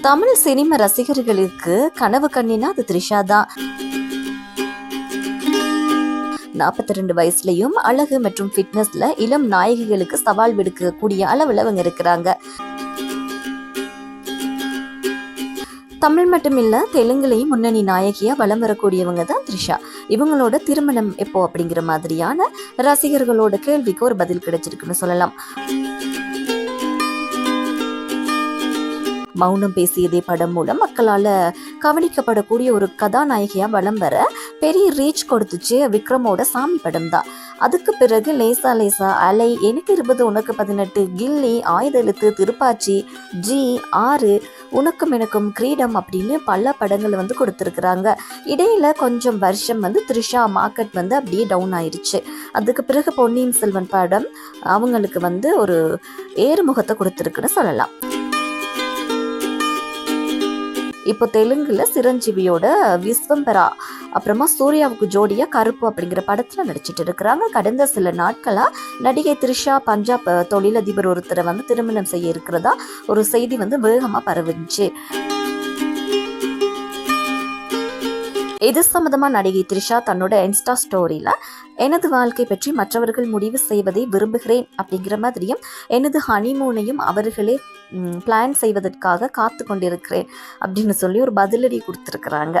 Tamil cinema ரசிகர்களுக்கு கனவு கண்ணினா அது த்ரிஷா தான். 42 வயசுலயும் அழகு மற்றும் ஃபிட்னஸ்ல இளம் நாயகிகளுக்கு சவால் விடுக்கக்கூடிய அளவுல அவங்க இருக்கிறாங்க. தமிழ் மட்டும் இல்ல, தெலுங்குலையும் முன்னணி நாயகியா வலம் வரக்கூடியவங்க தான் த்ரிஷா. இவங்களோட திருமணம் எப்போ அப்படிங்கிற மாதிரியான ரசிகர்களோட கேள்விக்கு ஒரு பதில் கிடைச்சிருக்குன்னு சொல்லலாம். மௌனம் பேசியதே படம் மூலம் மக்களால கவனிக்கப்படக்கூடிய ஒரு கதாநாயகியா வலம் வர பெரிய ரீச் கொடுத்துச்சு விக்ரமோட சாமி படம் தான். அதுக்கு பிறகு லேசா லேசா, அலை, எனக்கு 20 உனக்கு 18, கில்லி, ஆயுத எழுத்து, திருப்பாச்சி, ஜி, 6, உனக்கும் எனக்கும், கிரீடம் அப்படின்னு பல படங்கள் கொடுத்துருக்குறாங்க. இடையில கொஞ்சம் வருஷம் த்ரிஷா மார்க்கெட் அப்படியே டவுன் ஆயிடுச்சு. அதுக்கு பிறகு பொன்னியின் செல்வன் படம் அவங்களுக்கு ஒரு ஏறுமுகத்தை கொடுத்துருக்குன்னு சொல்லலாம். இப்போ தெலுங்குல சிரஞ்சீவியோட விஸ்வம்பரா, அப்புறமா சூர்யாவுக்கு ஜோடியா கருப்பு அப்படிங்கிற படத்துல நடிச்சிட்டு இருக்கிறாங்க. கடந்த சில நாட்களா நடிகை த்ரிஷா பஞ்சாப் தொழிலதிபர் ஒருத்தரை திருமணம் செய்ய இருக்கிறதா ஒரு செய்தி வேகமா பரவுச்சு. இது சம்பந்தமா நடிகை த்ரிஷா தன்னோட இன்ஸ்டா ஸ்டோரியில, எனது வாழ்க்கை பற்றி மற்றவர்கள் முடிவு செய்வதை விரும்புகிறேன் அப்படிங்கிற மாதிரியும், எனது ஹனிமூனையும் அவர்களே பிளான் செய்வதற்காக காத்து கொண்டிருக்கிறேன் அப்படின்னு சொல்லி ஒரு பதிலடி கொடுத்துருக்குறாங்க.